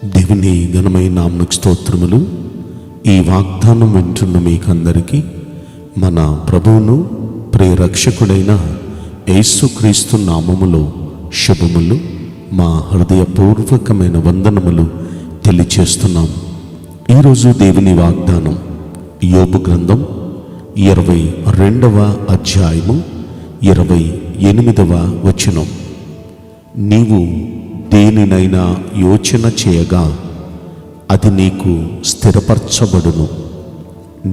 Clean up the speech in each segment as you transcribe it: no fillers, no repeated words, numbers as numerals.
దేవుని ఘనమైన నామమునకు స్తోత్రములు. ఈ వాగ్దానం వింటున్న మీకందరికీ మన ప్రభువును ప్రియరక్షకుడైన యేసుక్రీస్తు నామములో శుభములు, మా హృదయపూర్వకమైన వందనములు తెలియచేస్తున్నాం. ఈరోజు దేవుని వాగ్దానం యోబు గ్రంథం 22వ అధ్యాయము 28వ వచనం. నీవు దేనినైనా యోచన చేయగా అది నీకు స్థిరపరచబడును,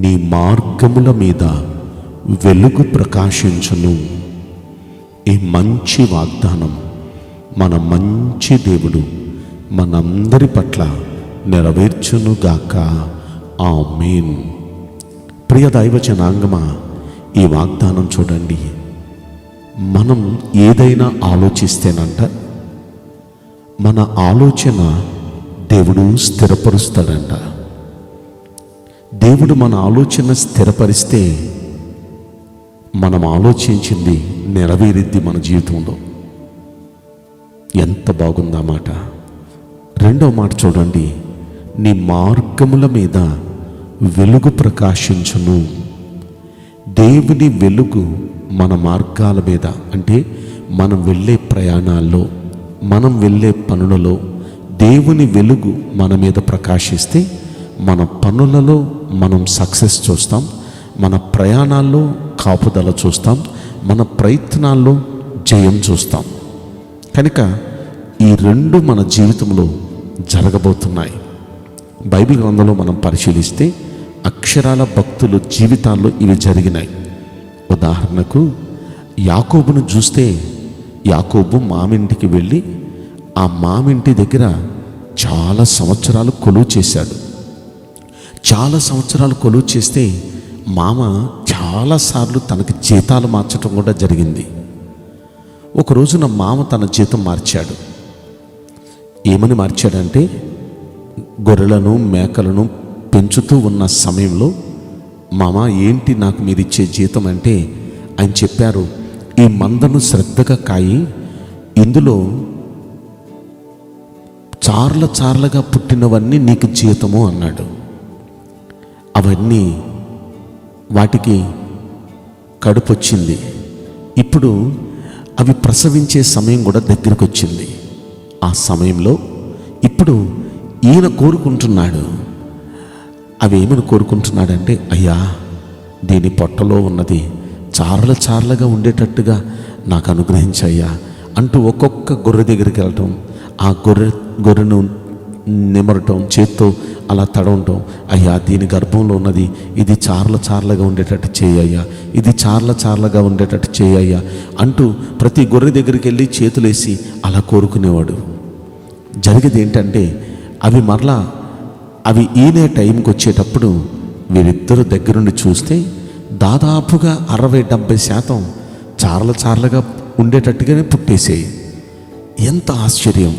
నీ మార్గముల మీద వెలుగు ప్రకాశించును. ఈ మంచి వాగ్దానం మన మంచి దేవుడు మనందరి పట్ల నెరవేర్చునుగాక. ఆమేన్. ప్రియ దైవ జనాంగమా, ఈ వాగ్దానం చూడండి. మనం ఏదైనా ఆలోచిస్తేనంట మన ఆలోచన దేవుడు స్థిరపరుస్తాడంట. దేవుడు మన ఆలోచన స్థిరపరిస్తే మనం ఆలోచించింది నెరవేరిద్ది మన జీవితంలో. ఎంత బాగుందా మాట. రెండో మాట చూడండి, నీ మార్గముల మీద వెలుగు ప్రకాశించును. దేవుని వెలుగు మన మార్గాల మీద, అంటే మనం వెళ్ళే ప్రయాణాల్లో, మనం వెళ్ళే పనులలో దేవుని వెలుగు మన మీద ప్రకాశిస్తే మన పనులలో మనం సక్సెస్ చూస్తాం, మన ప్రయాణాల్లో కాపుదల చూస్తాం, మన ప్రయత్నాల్లో జయం చూస్తాం. కనుక ఈ రెండు మన జీవితంలో జరగబోతున్నాయి. బైబిల్ గ్రంథంలో మనం పరిశీలిస్తే అక్షరాల భక్తుల జీవితాల్లో ఇవి జరిగినాయి. ఉదాహరణకు యాకోబును చూస్తే, యాకోబు మామింటికి వెళ్ళి ఆ మామింటి దగ్గర చాలా సంవత్సరాలు కొలువు చేశాడు. చాలా సంవత్సరాలు కొలువు చేస్తే మామ చాలాసార్లు తనకి జీతాలు మార్చడం కూడా జరిగింది. ఒక రోజున మామ తన జీతం మార్చాడు. ఏమని మార్చాడంటే, గొర్రెలను మేకలను పెంచుతూ ఉన్న సమయంలో, మామ ఏంటి నాకు మీరు ఇచ్చే జీతం అంటే, ఆయన చెప్పారు, ఈ మందను శ్రద్ధగా కాయి, ఇందులో చార్లగా పుట్టినవన్నీ నీకు జీతము అన్నాడు. అవన్నీ వాటికి కడుపు వచ్చింది. ఇప్పుడు అవి ప్రసవించే సమయం కూడా దగ్గరకు వచ్చింది. ఆ సమయంలో ఇప్పుడు ఈయన కోరుకుంటున్నాడు. అవి ఏమని కోరుకుంటున్నాడంటే, అయ్యా దీని పొట్టలో ఉన్నది చార్లగా ఉండేటట్టుగా నాకు అనుగ్రహించయ్యా అంటూ ఒక్కొక్క గొర్రె దగ్గరికి వెళ్ళటం, ఆ గొర్రెను నిమరటం, చేత్తో అలా తడవటం, అయ్యా దీని గర్భంలో ఉన్నది ఇది చార్లగా ఉండేటట్టు చేయయ్యా, ఇది చార్లగా ఉండేటట్టు చేయయ్యా అంటూ ప్రతి గొర్రె దగ్గరికి వెళ్ళి చేతులేసి అలా కోరుకునేవాడు. జరిగేది ఏంటంటే, అవి ఈనే టైంకి వచ్చేటప్పుడు వీరిద్దరు దగ్గరుండి చూస్తే దాదాపుగా 60-70% చార్లగా ఉండేటట్టుగానే పుట్టేసేయి. ఎంత ఆశ్చర్యం!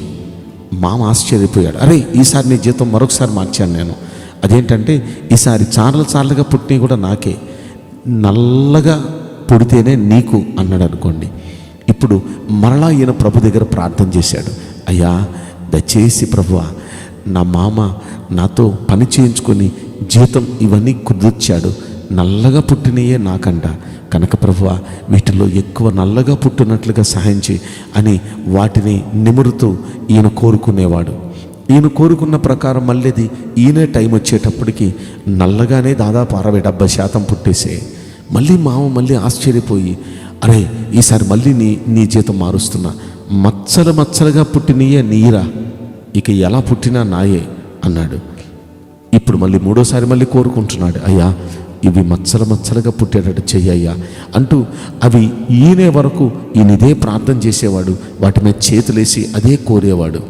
మామ ఆశ్చర్యపోయాడు. అరే ఈసారి నీ జీతం మరొకసారి మార్చాను నేను. అదేంటంటే, ఈసారి చార్లగా పుట్టినవి కూడా నాకే, నల్లగా పుడితేనే నీకు అన్నాడు అనుకోండి. ఇప్పుడు మరలా ఈయన ప్రభు దగ్గర ప్రార్థన చేశాడు. అయ్యా దయచేసి ప్రభువా, నా మామ నాతో పని చేయించుకొని జీతం ఇవన్నీ కుదిర్చాడు, నల్లగా పుట్టినయే నాకంట, కనుక ప్రభువా వీటిలో ఎక్కువ నల్లగా పుట్టినట్లుగా సహాయం చేయి అని వాటిని నిమురుతూ ఈయన కోరుకునేవాడు. ఈయన కోరుకున్న ప్రకారం మళ్ళీది ఈయనే టైం వచ్చేటప్పటికి నల్లగానే దాదాపు 60-70% పుట్టేసే. మళ్ళీ ఆశ్చర్యపోయి, అరే ఈసారి మళ్ళీ నీ జీతం మారుస్తున్నా, మచ్చలుగా పుట్టినయే నీరా, ఇక ఎలా పుట్టినా నాయే అన్నాడు. ఇప్పుడు మళ్ళీ మూడోసారి మళ్ళీ కోరుకుంటున్నాడు, అయ్యా ఇవి మచ్చలుగా పుట్టేటట్టు చెయ్యయ్యా అంటూ అవి ఈయనే వరకు ఈయన ఇదే ప్రార్థన చేసేవాడు, వాటి మీద చేతులేసి అదే కోరేవాడు.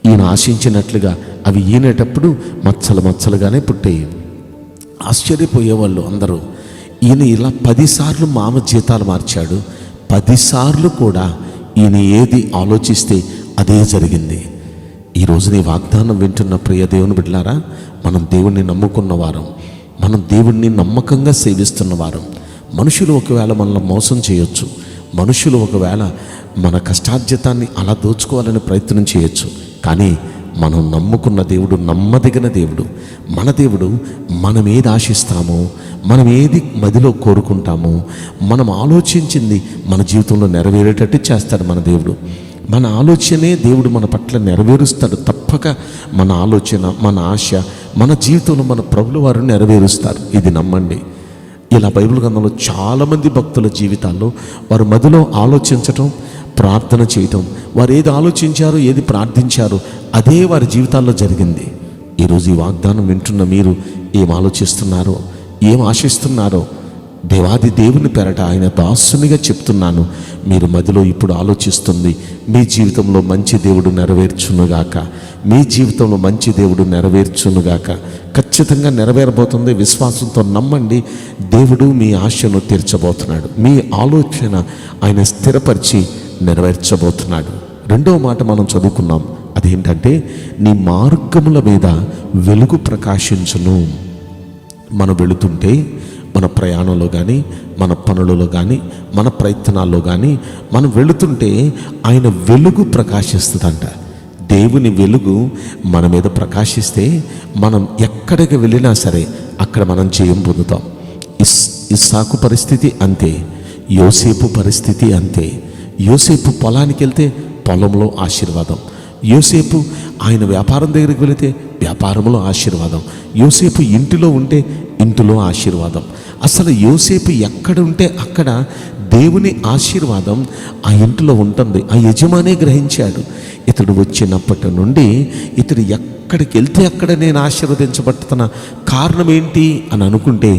ఈయన ఆశించినట్లుగా అవి ఈనేటప్పుడు మచ్చలుగానే పుట్టేవి. ఆశ్చర్యపోయేవాళ్ళు అందరూ. ఈయన ఇలా 10 సార్లు మామ జీతాలు మార్చాడు. 10 సార్లు కూడా ఈయన ఏది ఆలోచిస్తే అదే జరిగింది. ఈరోజు నీ వాగ్దానం వింటున్న ప్రియ దేవుని బిడ్డలారా, మనం దేవుణ్ణి నమ్ముకున్న వారం, మనం దేవుణ్ణి నమ్మకంగా సేవిస్తున్న వారం. మనుషులు ఒకవేళ మనల్ని మోసం చేయొచ్చు, మనుషులు ఒకవేళ మన కష్టార్జితాన్ని అలా దోచుకోవాలని ప్రయత్నం చేయొచ్చు, కానీ మనం నమ్ముకున్న దేవుడు నమ్మదగిన దేవుడు. మన దేవుడు మనం ఏది ఆశిస్తామో, మనం ఏది మదిలో కోరుకుంటామో, మనం ఆలోచించింది మన జీవితంలో నెరవేరేటట్టు చేస్తాడు మన దేవుడు. మన ఆలోచనే దేవుడు మన పట్ల నెరవేరుస్తాడు. తప్పక మన ఆలోచన, మన ఆశ, మన జీవితంలో మన ప్రభులు వారు నెరవేరుస్తారు. ఇది నమ్మండి. ఇలా బైబిల్ గ్రంథంలో చాలామంది భక్తుల జీవితాల్లో వారు మదిలో ఆలోచించటం, ప్రార్థన చేయటం, వారు ఏది ఆలోచించారో, ఏది ప్రార్థించారో అదే వారి జీవితాల్లో జరిగింది. ఈరోజు ఈ వాగ్దానం వింటున్న మీరు ఏం ఆలోచిస్తున్నారో, ఏం ఆశిస్తున్నారో దేవాది దేవుని పేరట ఆయన దాసునిగా చెప్తున్నాను. మీరు మదిలో ఇప్పుడు ఆలోచిస్తుంది మీ జీవితంలో మంచి దేవుడు నెరవేర్చునుగాక. మీ జీవితంలో మంచి దేవుడు నెరవేర్చునుగాక. ఖచ్చితంగా నెరవేరబోతుంది. విశ్వాసంతో నమ్మండి. దేవుడు మీ ఆశను తీర్చబోతున్నాడు. మీ ఆలోచన ఆయన స్థిరపరిచి నెరవేర్చబోతున్నాడు. రెండవ మాట మనం చదువుకున్నాం. అదేంటంటే, నీ మార్గముల మీద వెలుగు ప్రకాశించును. మనం వెళుతుంటే మన ప్రయాణంలో కానీ, మన పనులలో కానీ, మన ప్రయత్నాల్లో కానీ మనం వెళుతుంటే ఆయన వెలుగు ప్రకాశిస్తుందంట. దేవుని వెలుగు మన మీద ప్రకాశిస్తే మనం ఎక్కడికి వెళ్ళినా సరే అక్కడ మనం జయం పొందుతాం. ఇస్సాకు పరిస్థితి అంతే, యోసేపు పరిస్థితి అంతే. యోసేపు పొలానికి వెళ్తే పొలంలో ఆశీర్వాదం, యోసేపు ఆయన వ్యాపారం దగ్గరికి వెళితే వ్యాపారంలో ఆశీర్వాదం, యోసేపు ఇంటిలో ఉంటే ఇంటిలో ఆశీర్వాదం. అసలు యోసేపు ఎక్కడ ఉంటే అక్కడ దేవుని ఆశీర్వాదం ఆ ఇంటిలో ఉంటుంది. ఆ యజమానే గ్రహించాడు. ఇతడు వచ్చినప్పటి నుండి ఇతడు ఎక్కడికి వెళ్తే అక్కడ నేను ఆశీర్వదించబడుతున్న కారణం ఏంటి అని అనుకుంటే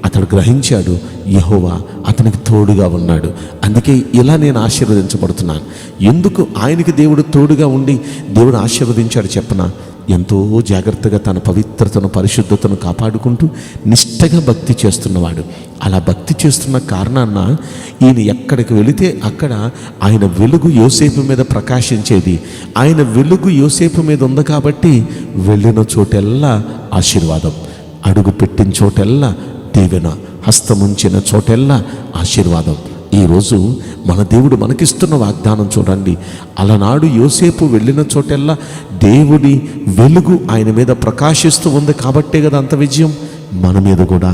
అతడు గ్రహించాడు, యెహోవా అతనికి తోడుగా ఉన్నాడు, అందుకే ఇలా నేను ఆశీర్వదించబడుతున్నాను. ఎందుకు ఆయనకి దేవుడు తోడుగా ఉండి దేవుడు ఆశీర్వదించాడు చెప్పనా? ఎంతో జాగ్రత్తగా తన పవిత్రతను, పరిశుద్ధతను కాపాడుకుంటూ నిష్టగా భక్తి చేస్తున్నవాడు. అలా భక్తి చేస్తున్న కారణాన ఈయన ఎక్కడికి వెళితే అక్కడ ఆయన వెలుగు యోసేపు మీద ప్రకాశించేది. ఆయన వెలుగు యోసేపు మీద ఉంది కాబట్టి వెళ్ళిన చోటెల్లా ఆశీర్వాదం, అడుగు పెట్టిన చోటెల్లా దీవెన, హస్తముంచిన చోటెల్లా ఆశీర్వాదం. ఈరోజు మన దేవుడు మనకిస్తున్న వాగ్దానం చూడండి. అలనాడు యోసేపు వెళ్ళిన చోటెల్లా దేవుడి వెలుగు ఆయన మీద ప్రకాశిస్తూ ఉంది కాబట్టే కదా అంత విజయం. మన మీద కూడా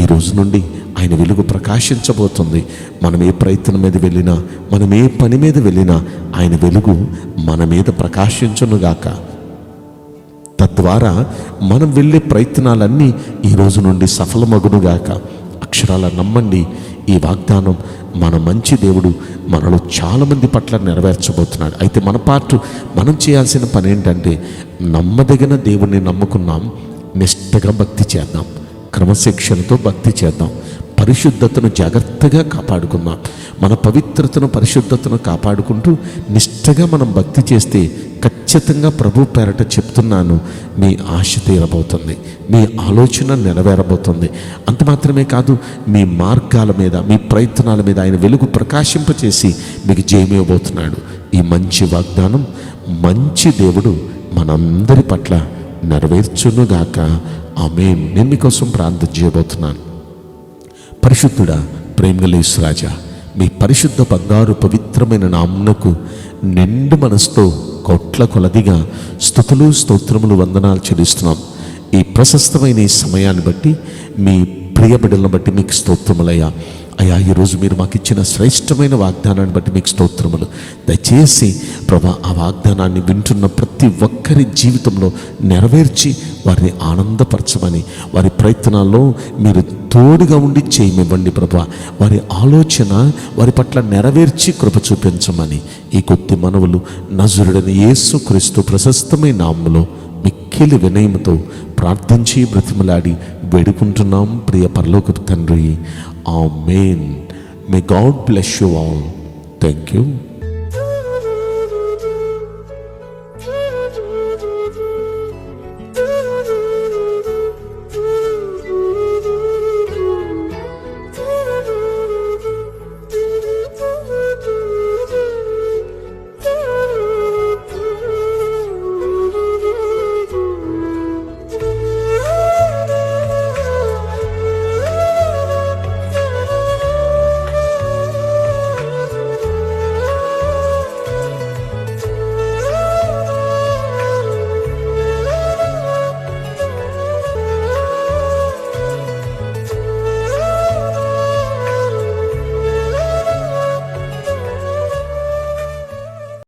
ఈ రోజు నుండి ఆయన వెలుగు ప్రకాశించబోతుంది. మనం ఏ ప్రయత్నం మీద వెళ్ళినా, మనం ఏ పని మీద వెళ్ళినా ఆయన వెలుగు మన మీద ప్రకాశించునుగాక. తద్వారా మనం వెళ్ళే ప్రయత్నాలన్నీ ఈ రోజు నుండి సఫలమగునుగాక. అక్షరాల నమ్మండి. ఈ వాగ్దానం మన మంచి దేవుడు మనలో చాలామంది పట్ల నెరవేర్చబోతున్నాడు. అయితే మన పార్టు మనం చేయాల్సిన పని ఏంటంటే, నమ్మదగిన దేవుణ్ణి నమ్ముకున్నాం, నిష్టగా భక్తి చేద్దాం, క్రమశిక్షణతో భక్తి చేద్దాం, పరిశుద్ధతను జాగ్రత్తగా కాపాడుకుందాం. మన పవిత్రతను, పరిశుద్ధతను కాపాడుకుంటూ నిష్టగా మనం భక్తి చేస్తే ఖచ్చితంగా ప్రభు పేరట చెప్తున్నాను, మీ ఆశ తీరబోతుంది, మీ ఆలోచన నెరవేరబోతుంది. అంత మాత్రమే కాదు, మీ మార్గాల మీద, మీ ప్రయత్నాల మీద ఆయన వెలుగు ప్రకాశింపచేసి మీకు జయమివ్వబోతున్నాడు. ఈ మంచి వాగ్దానం మంచి దేవుడు మనందరి పట్ల నెరవేర్చునుగాక. ఆమేన్. నేను మీకోసం ప్రార్థన చేయబోతున్నాను. పరిశుద్ధుడా, ప్రేమగల యేసురాజా, మీ పరిశుద్ధ బంగారు పవిత్రమైన నామమునకు నిండు మనసుతో కోట్ల కొలదిగా స్తుతులు, స్తోత్రములు, వందనాలు చెల్లిస్తున్నాం. ఈ ప్రశస్తమైన ఈ సమయాన్ని బట్టి, మీ ప్రియ బిడ్డలను బట్టి మీకు స్తోత్రములయ్యా. అయ్యా, ఈరోజు మీరు మాకు ఇచ్చిన శ్రేష్టమైన వాగ్దానాన్ని బట్టి మీకు స్తోత్రములు. దయచేసి ప్రభా, ఆ వాగ్దానాన్ని వింటున్న ప్రతి ఒక్కరి జీవితంలో నెరవేర్చి వారిని ఆనందపరచమని, వారి ప్రయత్నాల్లో మీరు తోడుగా ఉండి చేయమివ్వండి ప్రభా. వారి ఆలోచన వారి పట్ల నెరవేర్చి కృప చూపించమని ఈ కొద్ది మనవులు నజరుడైన యేసుక్రీస్తు ప్రశస్తమైన నామములో మిక్కిలి వినయముతో ప్రార్థించి బ్రతిమలాడి వేడుకుంటున్నాం ప్రియ పరలోకపు తండ్రి. Amen. May God bless you all. Thank you.